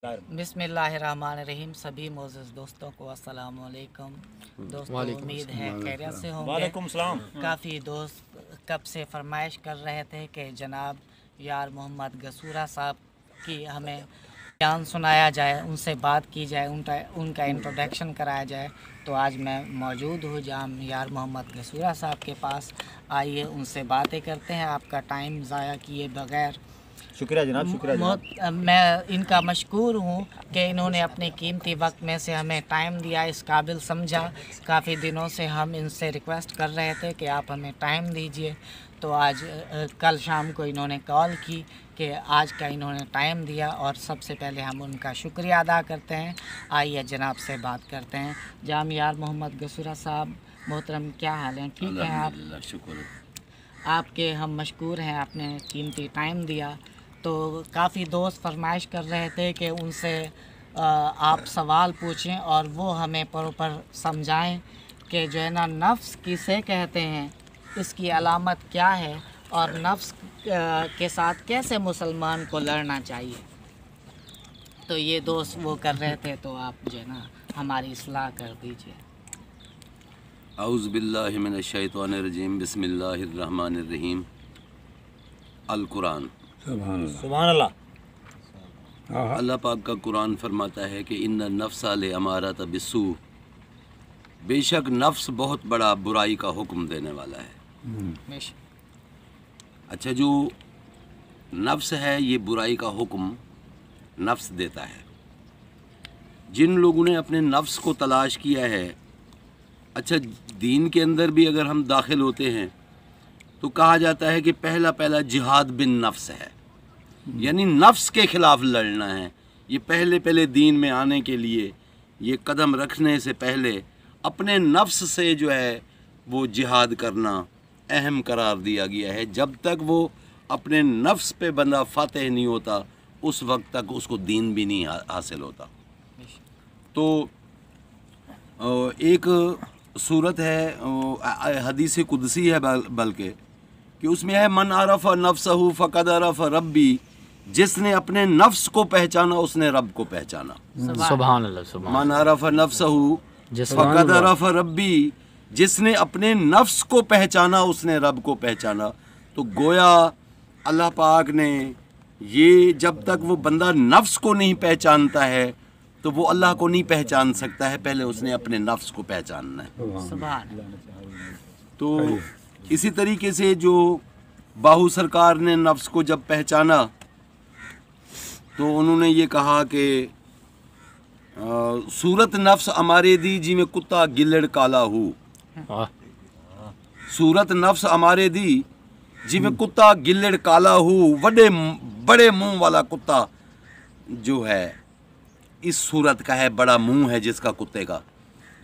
बिस्मिल्लाहिर्रहमानिर्रहीम। सभी मोअज़्ज़ज़ दोस्तों को अस्सलाम वालेकुम। दोस्तों, उम्मीद है खैरियत से होंगे। वालेकुम सलाम। काफ़ी दोस्त कब से फरमाइश कर रहे थे कि जनाब यार मोहम्मद गसूरा साहब की हमें बयान सुनाया जाए, उनसे बात की जाए, उनका इंट्रोडक्शन कराया जाए। तो आज मैं मौजूद हूँ जाम यार मोहम्मद गसूरा साहब के पास। आइए उनसे बातें करते हैं, आपका टाइम ज़ाया किए बगैर। शुक्रिया जनाब, शुक्रिया जनाब। मैं इनका मशकूर हूँ कि इन्होंने अपने कीमती वक्त में से हमें टाइम दिया, इस काबिल समझा। काफ़ी दिनों से हम इनसे रिक्वेस्ट कर रहे थे कि आप हमें टाइम दीजिए, तो आज कल शाम को इन्होंने कॉल की कि आज का इन्होंने टाइम दिया, और सबसे पहले हम उनका शुक्रिया अदा करते हैं। आइए जनाब से बात करते हैं। जाम यार मोहम्मद गसूरा साहब मोहतरम, क्या हाल है? ठीक है आप? शुक्र। आपके हम मशकूर हैं, आपने कीमती टाइम दिया। तो काफ़ी दोस्त फरमाइश कर रहे थे कि उनसे आप सवाल पूछें और वो हमें प्रॉपर समझाएं कि जो है ना, नफ्स किसे कहते हैं, इसकी अलामत क्या है, और नफ्स के साथ कैसे मुसलमान को लड़ना चाहिए। तो ये दोस्त वो कर रहे थे, तो आप जो है ना हमारी इस्लाह कर दीजिए। औज़ु बिल्लाहि मिनश शैतानिर रजीम, बिस्मिल्लाहिर्रहमानिर्रहीम। अल कुरान। सुभान अल्लाह। अल्लाह पाक का कुरान फरमाता है कि इन्ना नफ्सा ले अमारत बिस्सू, बेशक नफ्स बहुत बड़ा बुराई का हुक्म देने वाला है। अच्छा, जो नफ्स है ये बुराई का हुक्म नफ्स देता है। जिन लोगों ने अपने नफ्स को तलाश किया है, अच्छा दीन के अंदर भी अगर हम दाखिल होते हैं तो कहा जाता है कि पहला जिहाद बिन नफ्स है, यानी नफ्स के खिलाफ लड़ना है। ये पहले दीन में आने के लिए, ये कदम रखने से पहले अपने नफ्स से जो है वो जिहाद करना अहम करार दिया गया है। जब तक वो अपने नफ्स पे बंदा फातेह नहीं होता, उस वक्त तक उसको दीन भी नहीं हासिल होता। तो एक सूरत है, हदीस कुदसी है बल्कि, कि उसमें है मन अरफ नफ्सहु फ़क़द अरफ रब्बी, जिसने अपने नफ्स को पहचाना उसने रब को पहचाना। सुभान अल्लाह। मन अरफ नफ्सहु फ़क़द अरफ रब्बी, जिसने अपने नफ्स को पहचाना उसने रब को पहचाना। तो गोया अल्लाह पाक ने ये, जब तक वो बंदा नफ्स को नहीं पहचानता है तो वो अल्लाह को नहीं पहचान सकता है। पहले उसने अपने नफ्स को पहचानना है। तो इसी तरीके से जो बाहू सरकार ने नफ्स को जब पहचाना तो उन्होंने ये कहा कि सूरत नफ्स हमारे दी जिमें कुत्ता गिल्लड़ काला हो। सूरत नफ्स हमारे दी जिमें कुत्ता गिल्लड़ काला हो। बड़े मुंह वाला कुत्ता जो है इस सूरत का है, बड़ा मुंह है जिसका कुत्ते का।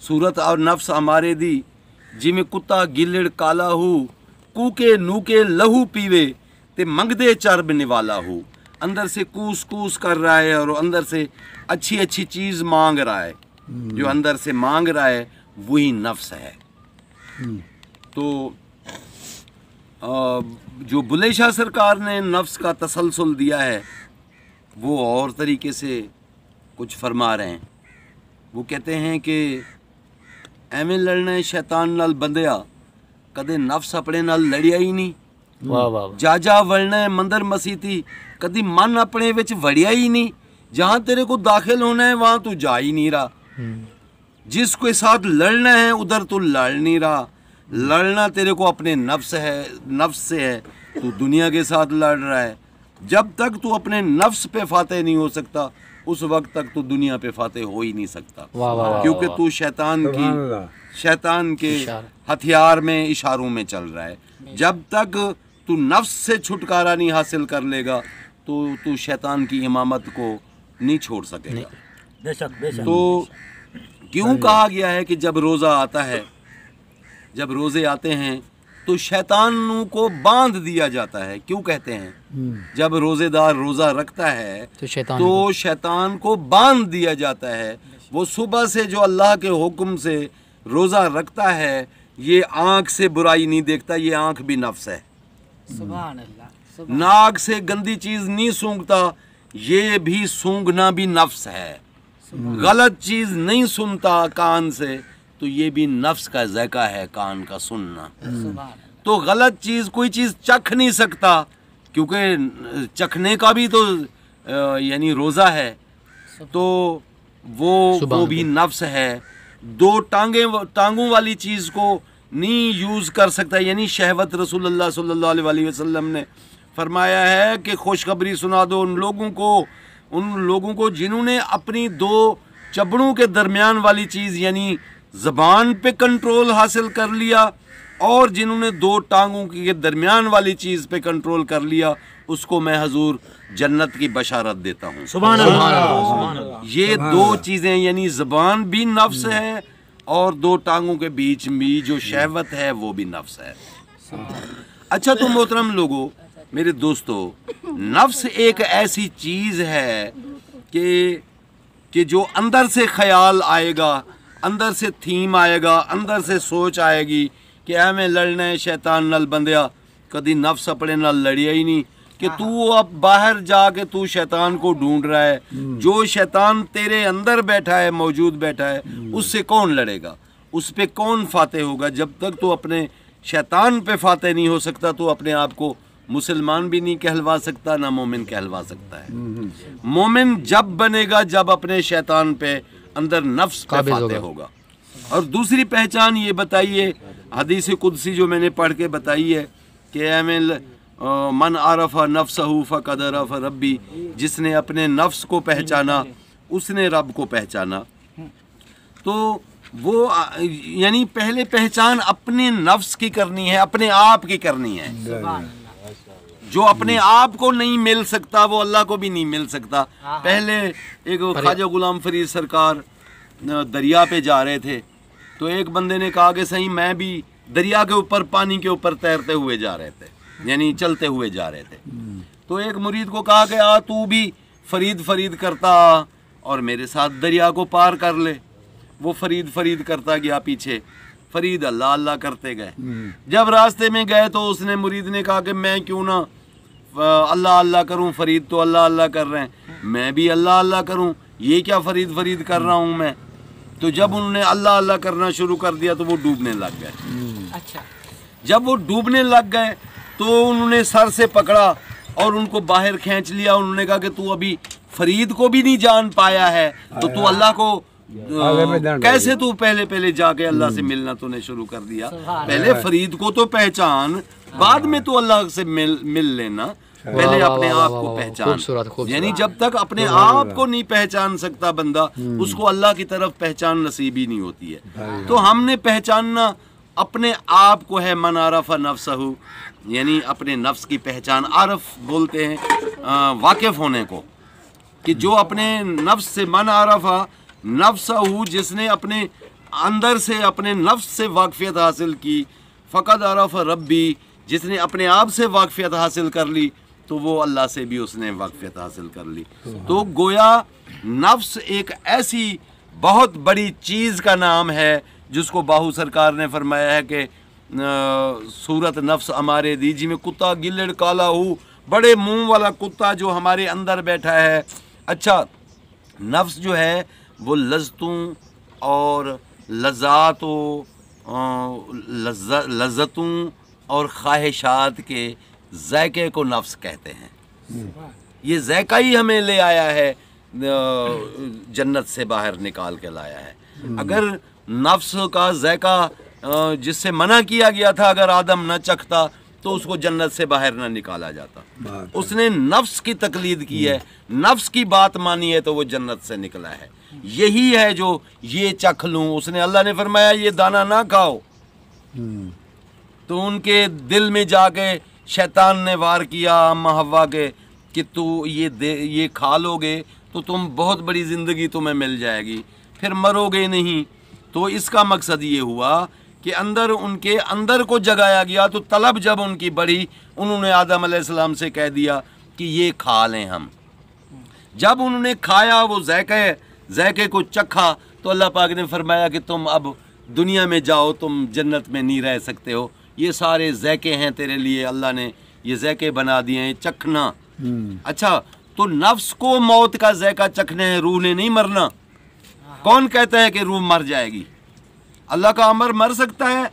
सूरत और नफ्स हमारे दी जिमें कुत्ता गिल्लड़ काला हो, कूके नूके लहू पीवे ते मंगदे चर्ब निवाला हो। अंदर से कूस कूस कर रहा है और अंदर से अच्छी चीज़ मांग रहा है। जो अंदर से मांग रहा है वही नफ्स है। तो जो बुल्ले शाह सरकार ने नफ्स का तसलसल दिया है वो और तरीके से कुछ फरमा रहे हैं। वो कहते हैं कि एवें लड़ना शैतान नाल बंदिया, कदे नफ्स अपने नाल लड़िया ही नहीं। वाह वाह। जा वड़ना मंदिर मसीती, कदी मन अपने विच वड़िया ही नहीं। जहाँ तेरे को दाखिल होना है वहाँ तू जा ही नहीं रहा। जिसके साथ लड़ना है उधर तू लड़ नहीं रहा। लड़ना तेरे को अपने नफ्स से है, तू दुनिया के साथ लड़ रहा है। जब तक तू अपने नफ्स पे फातेह नहीं हो सकता उस वक्त तक तू दुनिया पे फातेह हो ही नहीं सकता। क्योंकि तू शैतान के हथियार में, इशारों में चल रहा है। जब तक तू नफ्स से छुटकारा नहीं हासिल कर लेगा तो तू शैतान की इमामत को नहीं छोड़ सकेगा। बेशक बेशक। तो क्यों कहा गया है कि जब रोज़ा आता है, जब रोज़े आते हैं तो शैतान को बांध दिया जाता है। क्यों कहते हैं? जब रोज़ेदार रोज़ा रखता है तो शैतान को बांध दिया जाता है। वो सुबह से जो अल्लाह के हुक्म से रोज़ा रखता है, ये आँख से बुराई नहीं देखता, ये आँख भी नफ्स है। सुभान अल्लाह। नाक से गंदी चीज़ नहीं सूंघता, ये भी सूंघना भी नफ्स है। गलत चीज नहीं सुनता कान से तो ये भी नफ्स का ज़ायका है, कान का सुनना। तो गलत चीज, कोई चीज चख नहीं सकता क्योंकि चखने का भी तो यानी रोज़ा है, तो वो भी नफ्स है। दो टांगों वाली चीज को नहीं यूज कर सकता, यानी शहवत। रसूलुल्लाह सल्लल्लाहु अलैहि वसल्लम ने फरमाया है कि खुशखबरी सुना दो उन लोगों को जिन्होंने अपनी दो चबड़ों के दरमियान वाली चीज़ यानी ज़बान पे कंट्रोल हासिल कर लिया, और जिन्होंने दो टांगों के दरमियान वाली चीज़ पे कंट्रोल कर लिया, उसको मैं हजूर जन्नत की बशारत देता हूँ। सुभान अल्लाह। ये दो चीज़ें यानी ज़बान भी नफ्स है और दो टांगों के बीच में जो शहवत है वो भी नफ्स है। अच्छा, तो मोहतरम लोगों, मेरे दोस्तों, नफ्स एक ऐसी चीज़ है कि जो अंदर से ख्याल आएगा, अंदर से थीम आएगा, अंदर से सोच आएगी कि हमें लड़ना है शैतान नाल बंदिया। कभी नफ्स अपने नाल लड़िया ही नहीं कि तू अब बाहर जाके तू शैतान को ढूंढ रहा है। जो शैतान तेरे अंदर बैठा है, मौजूद बैठा है, उससे कौन लड़ेगा, उस पे कौन फाते होगा। जब तक तू अपने शैतान पे फाते नहीं हो सकता, तो अपने आप को मुसलमान भी नहीं कहलवा सकता, ना मोमिन कहलवा सकता है। मोमिन जब बनेगा जब अपने शैतान पे अंदर नफ्स पे फाते होगा। और दूसरी पहचान ये बताइए, हदीस कुदसी जो मैंने पढ़ के बताई है कि मन आरफा नफ्सहू फ़क़द अरफ़ रब्बी, जिसने अपने नफ्स को पहचाना उसने रब को पहचाना। तो वो यानी पहले पहचान अपने नफ्स की करनी है, अपने आप की करनी है। जो अपने आप को नहीं मिल सकता वो अल्लाह को भी नहीं मिल सकता। पहले एक ख्वाजा गुलाम फरीद सरकार दरिया पे जा रहे थे, तो एक बंदे ने कहा कि सही मैं भी दरिया के ऊपर, पानी के ऊपर तैरते हुए जा रहे थे, यानी चलते हुए जा रहे थे। तो एक मुरीद को कहा कि आ तू भी फरीद करता और मेरे साथ दरिया को पार कर ले। वो फरीद करता गया पीछे, फरीद अल्लाह अल्लाह करते गए। जब रास्ते में गए तो उसने मुरीद ने कहा कि मैं क्यों ना अल्लाह अल्लाह करूं, फरीद तो अल्लाह अल्लाह कर रहे हैं, मैं भी अल्लाह अल्लाह करूं, ये क्या फरीद कर रहा हूं मैं। तो जब उन्होंने अल्लाह अल्लाह करना शुरू कर दिया तो वो डूबने लग गए। अच्छा, जब वो डूबने लग गए तो उन्होंने सर से पकड़ा और उनको बाहर खींच लिया। उन्होंने कहा कि तू अभी फरीद को भी नहीं जान पाया है, तो तू अल्लाह को कैसे, तू पहले जाके अल्लाह से मिलना तूने शुरू कर दिया। पहले फरीद को तो पहचान, बाद में तू अल्लाह से मिल लेना, पहले अपने आप को पहचान। यानी जब तक अपने आप को नहीं पहचान सकता बंदा, उसको अल्लाह की तरफ पहचान नसीब ही नहीं होती है। तो हमने पहचानना अपने आप को है, मन आरफ़ा नफ्सहू, यानी अपने नफ्स की पहचान। आरफ बोलते हैं वाकिफ होने को, कि जो अपने नफ्स से, मन आरफ़ा नफ्सहू, जिसने अपने अंदर से अपने नफ्स से वाकफियत हासिल की, फ़क़द अरफ़ रब्बी, जिसने अपने आप से वाकफियत हासिल कर ली, तो वो अल्लाह से भी उसने वाकफियत हासिल कर ली। तो गोया नफ्स एक ऐसी बहुत बड़ी चीज़ का नाम है जिसको बाहू सरकार ने फरमाया है कि सूरत नफ्स हमारे दीजी में कुत्ता गिल्लड़ काला हो, बड़े मुंह वाला कुत्ता जो हमारे अंदर बैठा है। अच्छा, नफ्स जो है वो लज्जतों और लज्जतों और ख्वाहिशात के ज़ायके को नफ्स कहते हैं। ये ज़ायका ही हमें ले आया है, जन्नत से बाहर निकाल के लाया है। अगर नफ्स का ज़ायका जिससे मना किया गया था, अगर आदम न चखता तो उसको जन्नत से बाहर ना निकाला जाता। उसने नफ्स की तकलीद की है, नफ्स की बात मानी है, तो वो जन्नत से निकला है। यही है जो ये चख लूँ, उसने, अल्लाह ने फरमाया ये दाना ना खाओ, तो उनके दिल में जाके शैतान ने वार किया अम्मा हव्वा के कि तू ये खा लोगे तो तुम बहुत बड़ी ज़िंदगी तुम्हें मिल जाएगी, फिर मरोगे नहीं। तो इसका मकसद ये हुआ कि अंदर, उनके अंदर को जगाया गया। तो तलब जब उनकी बढ़ी, उन्होंने आदम अलैहिस्सलाम से कह दिया कि ये खा लें हम। जब उन्होंने खाया, वो ज़ायके को चखा, तो अल्लाह पाक ने फरमाया कि तुम अब दुनिया में जाओ, तुम जन्नत में नहीं रह सकते हो, ये सारे ज़ायके हैं तेरे लिए, अल्लाह ने ये ज़ायके बना दिए हैं, चखना। अच्छा, तो नफ्स को मौत का ज़ायका चखने है, रूह ने नहीं मरना। कौन कहता है कि रूह मर जाएगी? अल्लाह का अमर मर सकता है?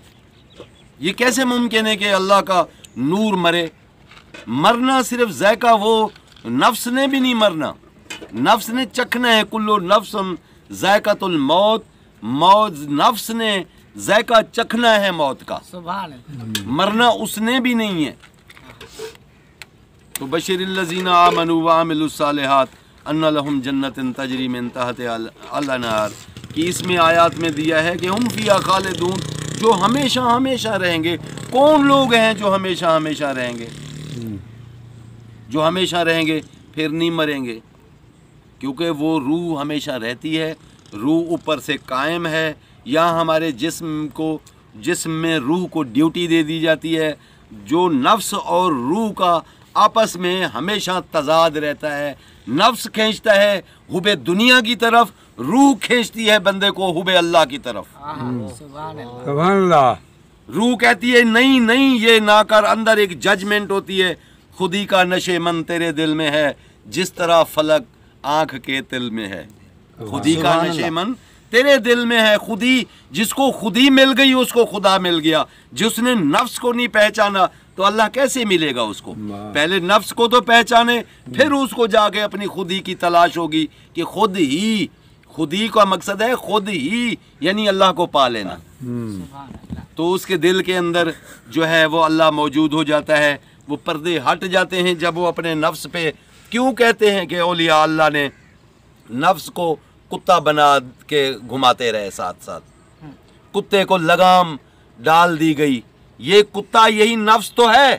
ये कैसे मुमकिन है कि अल्लाह का नूर मरे? मरना सिर्फ ज़ायका, वो नफ्स ने भी नहीं मरना, नफ्स ने चखना है। कुल्लु नफ्सुन ज़ायकातुल मौत, मौत नफ्स ने ज़ायका चखना है मौत का, सुभान अल्लाह। मरना उसने भी नहीं है। तो बशिरिल्लज़ीना आमनु व अमिलुस्सालिहात अन्ना लहुम जन्नतिन तजरी मिन तहतिहा अल-अनहार, कि इसमें आयत में दिया है कि हम फिया खालिदून, जो हमेशा हमेशा रहेंगे। कौन लोग हैं जो हमेशा हमेशा रहेंगे? जो हमेशा रहेंगे फिर नहीं मरेंगे, क्योंकि वो रूह हमेशा रहती है, रूह ऊपर से कायम है। यहाँ हमारे जिस्म में रूह को ड्यूटी दे दी जाती है। जो नफ्स और रूह का आपस में हमेशा तजाद रहता है। नफ्स खींचता है हुबे दुनिया की तरफ, रूह खींचती है बंदे को हुबे अल्लाह की तरफ। सुभान अल्लाह। सुभान अल्लाह। रूह कहती है नहीं नहीं ये ना कर। अंदर एक जजमेंट होती है, खुदी का नशे मन तेरे दिल में है, जिस तरह फलक आंख के तिल में है। खुदी का नशे मन तेरे दिल में है। खुदी, जिसको खुदी मिल गई उसको खुदा मिल गया। जिसने नफ्स को नहीं पहचाना तो अल्लाह कैसे मिलेगा उसको? पहले नफ्स को तो पहचाने, फिर उसको जाके अपनी खुदी की तलाश होगी कि खुद ही, खुदी का मकसद है खुद ही, यानी अल्लाह को पा लेना। सुभान अल्लाह। तो उसके दिल के अंदर जो है वो अल्लाह मौजूद हो जाता है। वो पर्दे हट जाते हैं जब वो अपने नफ्स पे, क्यों कहते हैं कि औलिया अल्लाह ने नफ्स को कुत्ता बना के घुमाते रहे साथ साथ, कुत्ते को लगाम डाल दी गई। ये कुत्ता यही नफ्स तो है,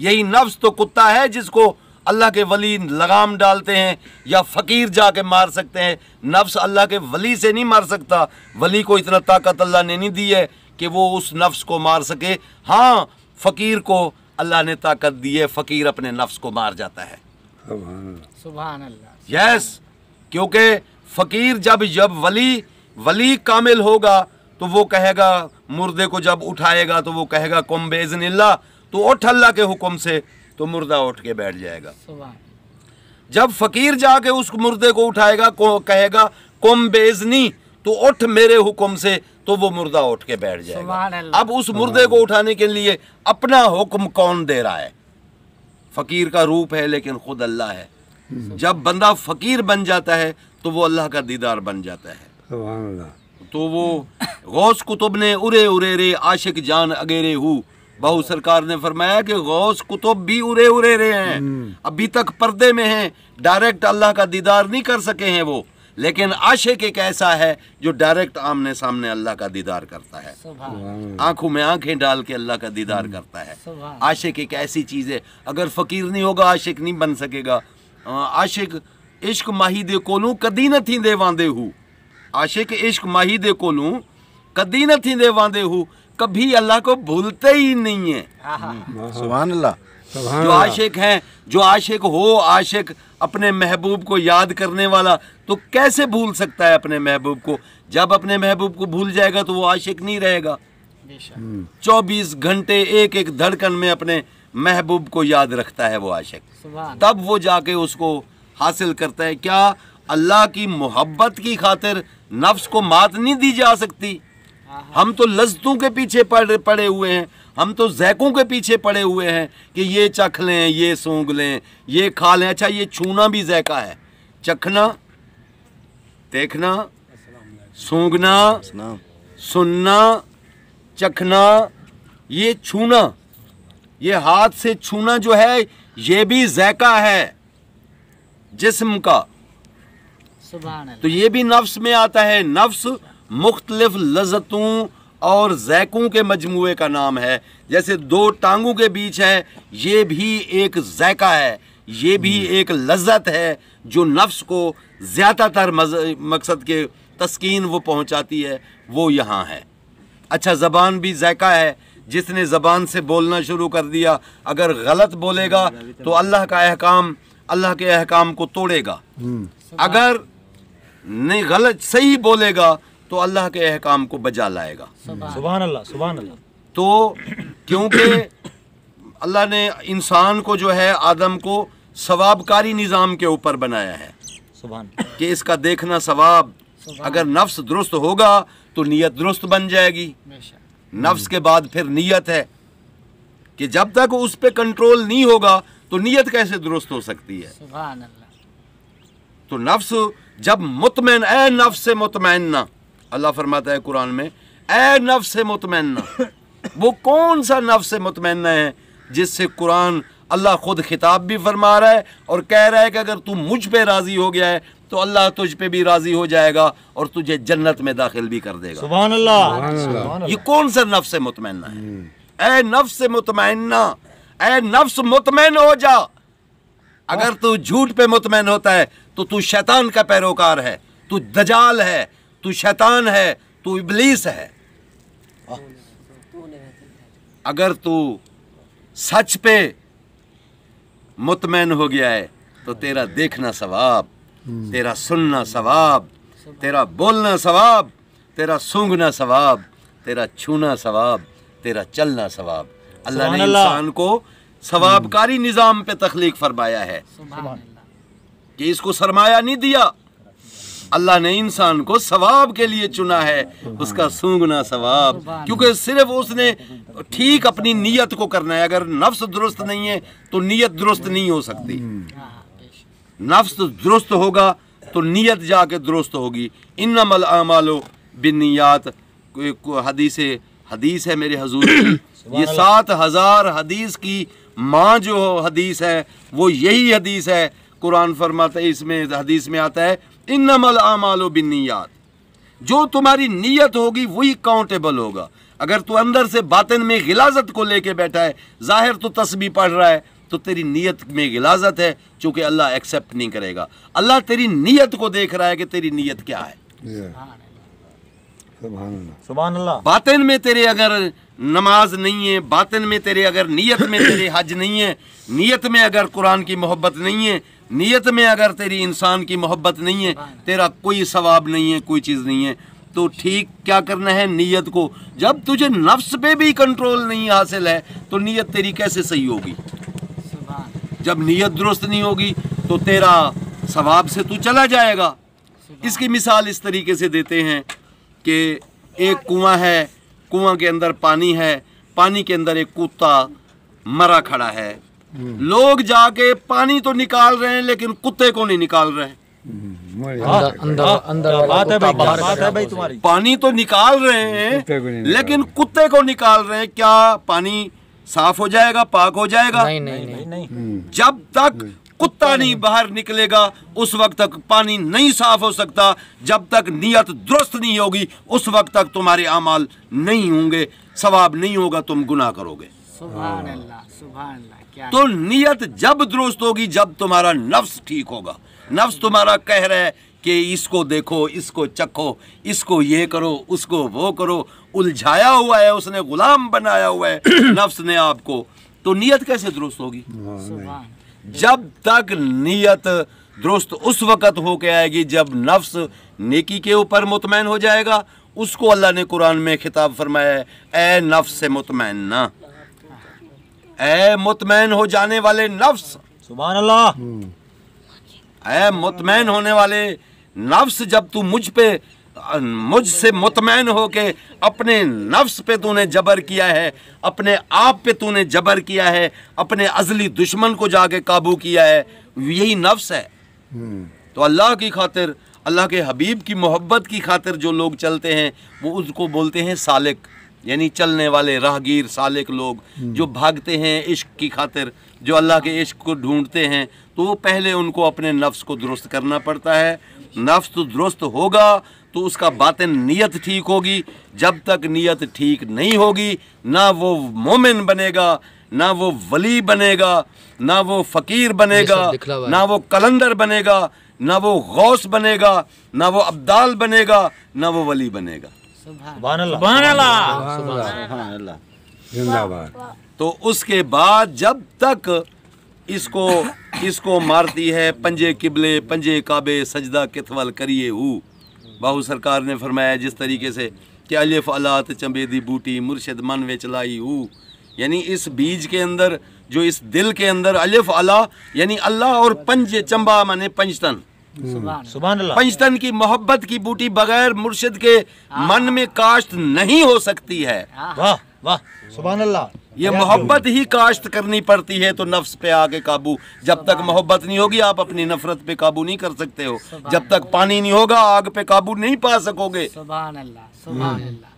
यही नफ्स तो कुत्ता है जिसको अल्लाह के वली लगाम डालते हैं, या फ़कीर जाके मार सकते हैं। नफ्स अल्लाह के वली से नहीं मार सकता। वली को इतना ताकत अल्लाह ने नहीं दी है कि वो उस नफ्स को मार सके। हाँ, फ़कीर को अल्लाह ने ताकत दी है, फ़कीर अपने नफ्स को मार जाता है। सुभान अल्लाह। यस, क्योंकि फ़कीर जब वली कामिल होगा तो वो कहेगा, मुर्दे को जब उठाएगा तो वो कहेगा कुम बेज़निल्लाह, तो उठ अल्लाह के हुक्म से, तो मुर्दा उठ के बैठ जाएगा। सुभान। जब फ़कीर जाके उस मुर्दे को उठाएगा, कहेगा कुम बेज़नी, तो उठ मेरे हुक्म से, तो वो मुर्दा उठ के बैठ जाएगा। सुभान अल्लाह। अब उस मुर्दे को उठाने के लिए अपना हुक्म कौन दे रहा है? फ़कीर का रूप है लेकिन खुद अल्लाह है। जब बंदा फ़कीर बन जाता है तो वो अल्लाह का दीदार बन जाता है। सुभान अल्लाह। तो वो गौस कुतुब ने उरे उरे रे आशिक जान अगेरे हूँ, बहु सरकार ने फरमाया कि गौस कुतुब भी उरे उरे रे हैं, अभी तक पर्दे में हैं, डायरेक्ट अल्लाह का दीदार नहीं कर सके हैं वो। लेकिन आशिक एक ऐसा है जो डायरेक्ट आमने सामने अल्लाह का दीदार करता है, सुभान। आंखों में आंखें डाल के अल्लाह का दीदार करता है। सुभान। आशिक एक ऐसी चीज़ है, अगर फ़कीर नहीं होगा आशिक नहीं बन सकेगा। आशिक इश्क माही दे कोलू कदी न थींदे वांदे हूँ, आशिक इश्क माही दे कोलू कदी न थींदे वांदे हूँ, कभी अल्लाह को भूलते ही नहीं है। सुभान अल्लाह। जो आशिक हैं, जो आशिक हो, आशिक अपने महबूब को याद करने वाला, तो कैसे भूल सकता है अपने महबूब को? जब अपने महबूब को भूल जाएगा तो वो आशिक नहीं रहेगा। 24 घंटे एक एक धड़कन में अपने महबूब को याद रखता है वो आशिक, सुभान। तब वो जाके उसको हासिल करता है। क्या अल्लाह की मोहब्बत की खातिर नफ्स को मात नहीं दी जा सकती? हम तो लज्जतों के पीछे पड़े हुए हैं, हम तो ज़ैकों के पीछे पड़े हुए हैं कि ये चख लें, ये सूंघ लें, ये खा लें। अच्छा, ये छूना भी ज़ैका है, चखना, देखना, सूंघना, सुनना, चखना, ये छूना, ये हाथ से छूना जो है, ये भी ज़ैका है जिस्म का। सुभान तो ये भी नफ्स में आता है। नफ्स मुख्तलिफ लज़्ज़तों और ज़ैकों के मजमूए का नाम है। जैसे दो टांगों के बीच है, ये भी एक ज़ैका है, ये भी एक लज़्ज़त है जो नफ्स को ज़्यादातर मकसद के तस्कीन वो पहुंचाती है, वो यहाँ है। अच्छा, ज़बान भी ज़ैका है। जिसने ज़बान से बोलना शुरू कर दिया, अगर गलत बोलेगा तो अल्लाह का अहकाम, अल्लाह के अहकाम को तोड़ेगा। अगर नहीं गलत सही बोलेगा तो अल्लाह के अहकाम को बजा लाएगा। सुभान अल्लाह। सुभान अल्लाह। तो क्योंकि अल्लाह ने इंसान को जो है, आदम को सवाबकारी निज़ाम के ऊपर बनाया है सुभान कि इसका देखना सवाब। अगर नफ्स दुरुस्त होगा तो नीयत दुरुस्त बन जाएगी। बेशक। नफ्स के बाद फिर नीयत है कि जब तक उस पे कंट्रोल नहीं होगा तो नीयत कैसे दुरुस्त हो सकती है। सुभान अल्लाह। तो नफ्स जब मुतमैन, ए नफ्स से मुतमैन्ना, अल्लाह फरमाता है कुरान में, ए नफ्स से मुतमैन्ना। वो कौन सा नफ्स से मुतमैन्ना है जिससे कुरान अल्लाह खुद खिताब भी फरमा रहा है और कह रहा है कि अगर तू मुझ पे राजी हो गया है तो अल्लाह तुझ पे भी राजी हो जाएगा और तुझे जन्नत में दाखिल भी कर देगा। सुभान अल्लाह। ये कौन सा नफ्स से मुतमैन्ना है? ए नफ्स से मुतमैन्ना, ए नफ्स मुतमैन हो जा। अगर तू झूठ पे मुतमैन होता है तो तू शैतान का पैरोकार है, तू दजाल है, तू शैतान है, तू इब्लीस है। अगर तू सच पे मुतमैन हो गया है तो तेरा देखना सवाब, तेरा सुनना सवाब, तेरा बोलना सवाब, तेरा सूंघना सवाब, तेरा छूना सवाब, तेरा चलना सवाब। अल्लाह ने इंसान को सवाबकारी निज़ाम पे तख्लीक फरमाया है कि इसको सरमाया नहीं दिया। अल्लाह ने इंसान को सवाब के लिए चुना है, उसका सूंघना सवाब, क्योंकि सिर्फ उसने ठीक अपनी नीयत को करना है। अगर नफ्स दुरुस्त नहीं है तो नीयत दुरुस्त नहीं हो सकती। नफ्स दुरुस्त होगा तो नीयत जाके दुरुस्त होगी। इन्नमल आमालो बिन्नियात, हदीस है मेरे हुजूर की। ये 7000 हदीस की माँ जो हदीस है वो यही हदीस है। कुरान फरमाता है, इसमें हदीस में आता है, इन्नमल आमालो बिन्नियात। जो तुम्हारी नीयत होगी वही काउंटेबल होगा। अगर तू अंदर से बातिन में गिलाजत को लेके बैठा है, जाहिर तो तस्बीह पढ़ रहा है, तो तेरी नीयत में गिलाजत है, चूंकि अल्लाह एक्सेप्ट नहीं करेगा। अल्लाह तेरी नीयत को देख रहा है कि तेरी नीयत क्या है। सुभान अल्लाह। बातिन में तेरे अगर नमाज नहीं है, बातिन में तेरे अगर नीयत में तेरे हज नहीं है, नीयत में अगर कुरान की मोहब्बत नहीं है, नीयत में अगर तेरी इंसान की मोहब्बत नहीं है, तेरा कोई सवाब नहीं है, कोई चीज़ नहीं है। तो ठीक क्या करना है? नीयत को, जब तुझे नफ्स पे भी कंट्रोल नहीं हासिल है तो नीयत तेरी कैसे सही होगी? जब नीयत दुरुस्त नहीं होगी तो तेरा सवाब से तू चला जाएगा। इसकी मिसाल इस तरीके से देते हैं कि एक कुआं है, कुआं के अंदर पानी है, पानी के अंदर एक कुत्ता मरा खड़ा है। लोग जाके पानी तो निकाल रहे हैं लेकिन कुत्ते को नहीं निकाल रहे हैं। अंदर बात है भाई, बात है भाई तुम्हारी। पानी तो निकाल रहे हैं लेकिन कुत्ते को निकाल रहे हैं। क्या पानी साफ हो जाएगा, पाक हो जाएगा? नहीं नहीं नहीं। जब तक कुत्ता नहीं बाहर निकलेगा उस वक्त तक पानी नहीं साफ हो सकता। जब तक नीयत दुरुस्त नहीं होगी उस वक्त तक तुम्हारे अमाल नहीं होंगे, सवाब नहीं होगा, तुम गुनाह करोगे। सुभान अल्लाह, सुभान अल्लाह। क्या तो नीयत जब दुरुस्त होगी जब तुम्हारा नफ्स ठीक होगा। नफ्स तुम्हारा कह रहा है कि इसको देखो, इसको चखो, इसको ये करो, उसको वो करो, उलझाया हुआ है, उसने गुलाम बनाया हुआ है नफ्स ने आपको। तो नीयत कैसे दुरुस्त होगी? सुभान। जब तक नीयत दुरुस्त उस वक़्त होके आएगी जब नफ्स नेकी के ऊपर मुतमैन हो जाएगा। उसको अल्लाह ने कुरान में खिताब फरमाया है, ए नफ्स से मुतमैन्ना, ए मुतमैन हो जाने वाले नफ्स। सुभान अल्लाह। ऐ मुतमैन होने वाले नफ्स, जब तू मुझसे मुतमैन होके अपने नफ्स पे तूने जबर किया है, अपने आप पे तूने जबर किया है, अपने अज़ली दुश्मन को जाके काबू किया है, यही नफ्स है। तो अल्लाह की खातिर, अल्लाह के हबीब की मोहब्बत की खातिर जो लोग चलते हैं वो उसको बोलते हैं सालिक, यानी चलने वाले राहगीर, सालिक लोग जो भागते हैं इश्क की खातिर, जो अल्लाह के इश्क को ढूंढते हैं। तो वो पहले उनको अपने नफ्स को दुरुस्त करना पड़ता है। नफ्स तो दुरुस्त होगा तो उसका बातिन नीयत ठीक होगी। जब तक नीयत ठीक नहीं होगी ना वो मोमिन बनेगा, ना वो वली बनेगा, ना वो फ़कीर बनेगा, ना वो कलंदर बनेगा, ना वो गौस बनेगा, ना वो अब्दाल बनेगा, ना वो वली बनेगा। सुभान अल्लाह, सुभान अल्लाह, सुभान अल्लाह, जिंदाबाद। तो उसके बाद जब तक इसको मारती है पंजे किबले, पंजे काबे, सजदा कितवल करिए हु। बाहू सरकार ने फरमाया जिस तरीके से कि अलिफ अलात चंबेदी बूटी मुर्शिद मन वे चलाई हु, यानी इस बीज के अंदर, जो इस दिल के अंदर अलिफ अला यानी अल्लाह और पंज चंबा माने पंचतन, सुभान अल्लाह। पंचतन की मोहब्बत की बूटी बगैर मुर्शिद के मन में काश्त नहीं हो सकती है। वाह वाह, सुभान अल्लाह। ये मोहब्बत ही काश्त करनी पड़ती है। तो नफ्स पे आके काबू, जब तक मोहब्बत नहीं होगी आप अपनी नफरत पे काबू नहीं कर सकते हो। जब तक पानी नहीं होगा आग पे काबू नहीं पा सकोगे। सुभान अल्लाह, सुभान अल्लाह,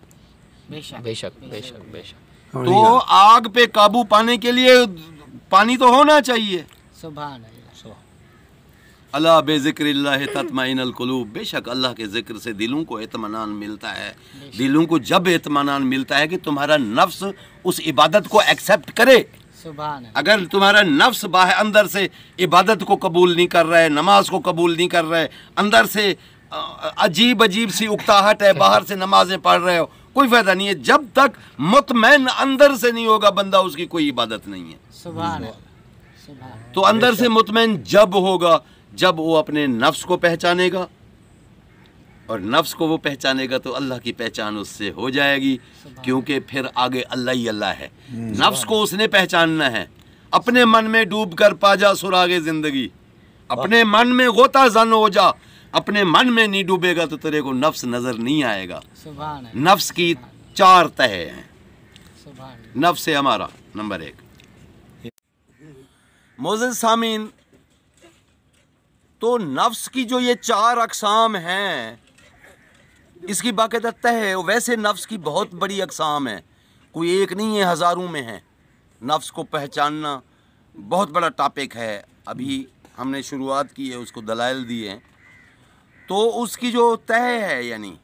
बेशक बेशक बेशक बेशक। तो आग पे काबू पाने के लिए पानी तो होना चाहिए। सुभान अल्लाह। अल्लाह बेज़िक्रिल्लाह तत्माइनुल कुलूब, बेशक अल्लाह के जिक्र से दिलों को इत्मीनान मिलता है। दिलों को जब इत्मीनान मिलता है कि तुम्हारा नफ्स उस इबादत को एक्सेप्ट करे। सुभान अल्लाह। अगर तुम्हारा नफ्स बाहर अंदर से इबादत को कबूल नहीं कर रहा है, नमाज को कबूल नहीं कर रहा है, अंदर से अजीब अजीब सी उकताहट है, बाहर से नमाजें पढ़ रहे हो, कोई फायदा नहीं है। जब तक मुतमैन अंदर से नहीं होगा बंदा, उसकी कोई इबादत नहीं है। सुभान अल्लाह, सुभान। तो अंदर से मुतमैन जब होगा जब वो अपने नफ्स को पहचानेगा, और नफ्स को वो पहचानेगा तो अल्लाह की पहचान उससे हो जाएगी, क्योंकि फिर आगे अल्लाह ही अल्लाह है। नफ्स को उसने पहचानना है। अपने मन में डूब कर पा जा सुरागे जिंदगी, अपने मन में गोता जन हो जा। अपने मन में नहीं डूबेगा तो तेरे को नफ्स नजर नहीं आएगा। सुभान अल्लाह, नफ्स की 4 तह हैं। सुभान अल्लाह। नफ्स है हमारा नंबर 1। मोअज़्ज़िज़ सामीन, तो नफ्स की जो ये 4 अक़साम हैं, इसकी बाकायदा तह है। वैसे नफ्स की बहुत बड़ी अक़साम है, कोई एक नहीं है, हज़ारों में है। नफ्स को पहचानना बहुत बड़ा टॉपिक है। अभी हमने शुरुआत की है, उसको दलाइल दिए हैं। तो उसकी जो तह है, यानी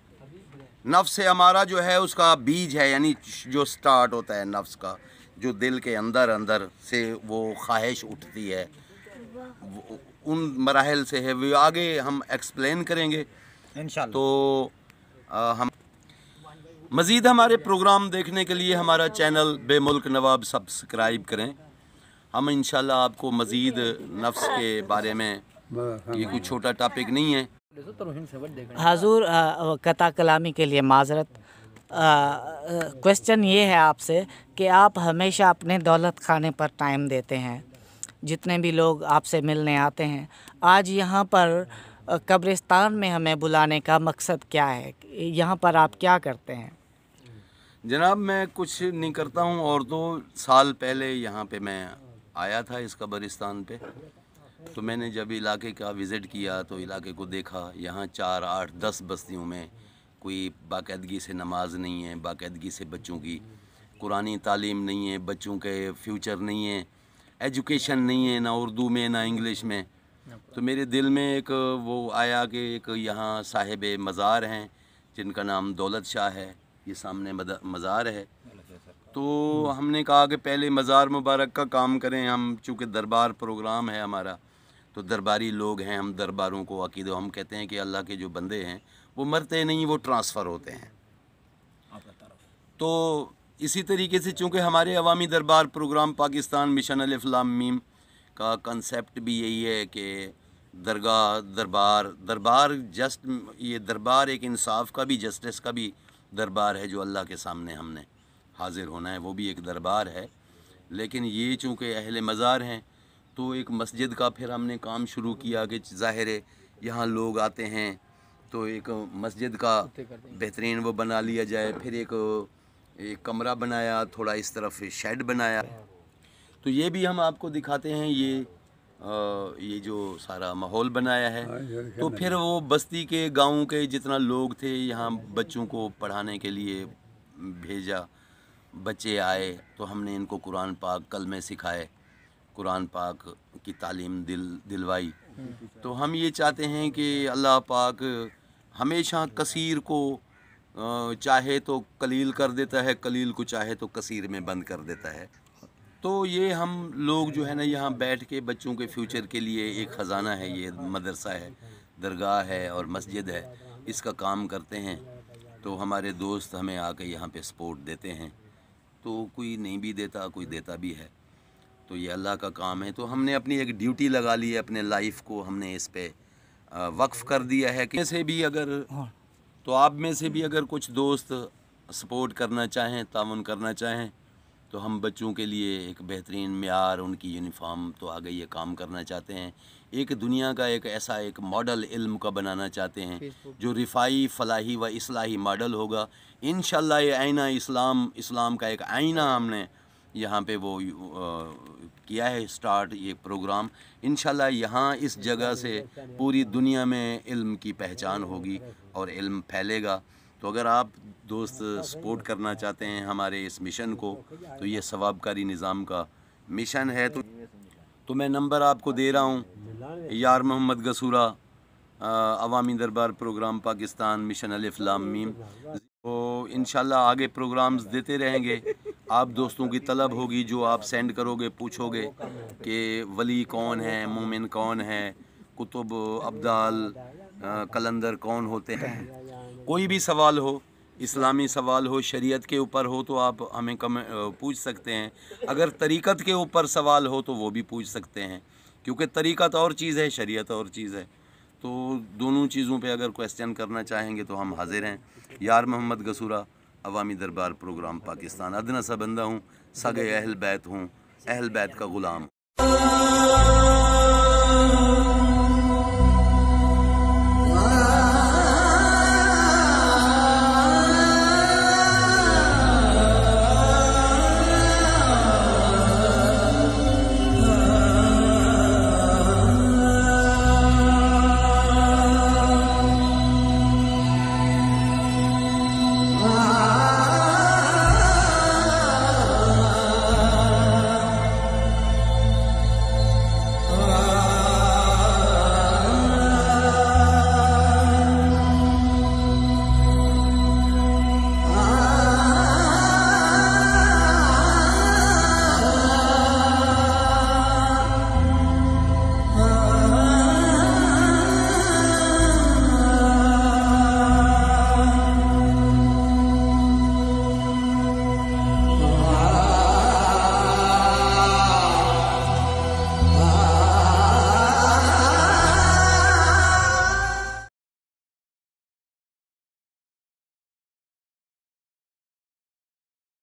नफ्स से हमारा जो है उसका बीज है, यानी जो स्टार्ट होता है नफ्स का, जो दिल के अंदर अंदर से वो ख्वाहिश उठती है, उन मराहल से है। वो आगे हम एक्सप्लेन करेंगे इंशाल्लाह। तो हम मज़ीद हमारे प्रोग्राम देखने के लिए हमारा चैनल बेमुल्क नवाब सब्सक्राइब करें। हम इंशाल्लाह आपको मज़ीद नफ्स के बारे में, ये कोई छोटा टॉपिक नहीं है। हाज़ूर, कता कलामी के लिए माजरत। क्वेश्चन ये है आपसे कि आप हमेशा अपने दौलत खाने पर टाइम देते हैं, जितने भी लोग आपसे मिलने आते हैं। आज यहाँ पर कब्रिस्तान में हमें बुलाने का मकसद क्या है? यहाँ पर आप क्या करते हैं? जनाब, मैं कुछ नहीं करता हूँ। और 2 साल पहले यहाँ पे मैं आया था इस कब्रिस्तान पे। तो मैंने जब इलाके का विज़िट किया तो इलाके को देखा। यहाँ 4, 8, 10 बस्तियों में कोई बाकायदगी से नमाज नहीं है, बाकायदगी से बच्चों की कुरानी तालीम नहीं है, बच्चों के फ्यूचर नहीं है, एजुकेशन नहीं है, ना उर्दू में ना इंग्लिश में। तो मेरे दिल में एक वो आया कि एक यहाँ साहिब मज़ार हैं जिनका नाम दौलत शाह है, ये सामने मज़ार है। तो हमने कहा कि पहले मज़ार मुबारक का काम करें हम, चूँकि दरबार प्रोग्राम है हमारा, तो दरबारी लोग हैं, हम दरबारों को अकीदो, हम कहते हैं कि अल्लाह के जो बंदे हैं वो मरते नहीं, वो ट्रांसफ़र होते हैं। तो इसी तरीके से चूँकि हमारे अवामी दरबार प्रोग्राम पाकिस्तान मिशन अलिफ लाम मीम का कंसेप्ट भी यही है कि दरबार जस्ट, ये दरबार एक इंसाफ का भी, जस्टिस का भी दरबार है। जो अल्लाह के सामने हमने हाजिर होना है वो भी एक दरबार है। लेकिन ये चूँकि अहले मज़ार हैं तो एक मस्जिद का फिर हमने काम शुरू किया कि ज़ाहिर है यहाँ लोग आते हैं तो एक मस्जिद का बेहतरीन वो बना लिया जाए। फिर एक कमरा बनाया, थोड़ा इस तरफ शेड बनाया। तो ये भी हम आपको दिखाते हैं, ये जो सारा माहौल बनाया है। तो फिर वो बस्ती के, गाँव के जितना लोग थे यहाँ बच्चों को पढ़ाने के लिए भेजा। बच्चे आए तो हमने इनको कुरान पाक कलमे सिखाए, कुरान पाक की तालीम दिलवाई। तो हम ये चाहते हैं कि अल्लाह पाक हमेशा कसीर को चाहे तो कलील कर देता है, कलील को चाहे तो कसीर में बंद कर देता है। तो ये हम लोग जो है ना यहाँ बैठ के बच्चों के फ्यूचर के लिए एक ख़जाना है, ये मदरसा है, दरगाह है और मस्जिद है, इसका काम करते हैं। तो हमारे दोस्त हमें आके यहाँ पे सपोर्ट देते हैं। तो कोई नहीं भी देता, कोई देता भी है। तो ये अल्लाह का काम है। तो हमने अपनी एक ड्यूटी लगा ली है, अपने लाइफ को हमने इस पे वक्फ़ कर दिया है कि से भी अगर, तो आप में से भी अगर कुछ दोस्त सपोर्ट करना चाहें, ताउन करना चाहें तो हम बच्चों के लिए एक बेहतरीन म्यार, उनकी यूनिफॉर्म तो आ गई है, काम करना चाहते हैं। एक दुनिया का एक ऐसा एक मॉडल इल्म का बनाना चाहते हैं जो रिफ़ाई, फ़लाही व इस्लाही मॉडल होगा। इंशाअल्लाह ये आईना इस्लाम का एक आईना हमने यहाँ पे वो किया है स्टार्ट, ये प्रोग्राम। इंशाअल्लाह यहाँ इस जगह से पूरी दुनिया में इल्म की पहचान होगी और इल्म फैलेगा। तो अगर आप दोस्त सपोर्ट करना चाहते हैं हमारे इस मिशन को, तो ये सवाबकारी निज़ाम का मिशन है। तो मैं नंबर आपको दे रहा हूँ, यार मोहम्मद गसूरा, अवामी दरबार प्रोग्राम पाकिस्तान, मिशन अलिफ लाम मीम। तो इंशाल्लाह आगे प्रोग्राम्स देते रहेंगे। आप दोस्तों की तलब होगी जो आप सेंड करोगे, पूछोगे कि वली कौन है, मोमिन कौन है, कुतुब, अब्दाल, कलंदर कौन होते हैं। कोई भी सवाल हो, इस्लामी सवाल हो, शरीयत के ऊपर हो, तो आप हमें पूछ सकते हैं। अगर तरीक़त के ऊपर सवाल हो तो वो भी पूछ सकते हैं, क्योंकि तरीक़त और चीज़ है, शरीयत और चीज़ है। तो दोनों चीज़ों पे अगर क्वेश्चन करना चाहेंगे तो हम हाजिर हैं। यार मोहम्मद गसूरा, अवामी दरबार प्रोग्राम पाकिस्तान। अदना सा बंदा हूँ, सगे अहल बैत हूँ, अहल बैत का ग़ुलाम।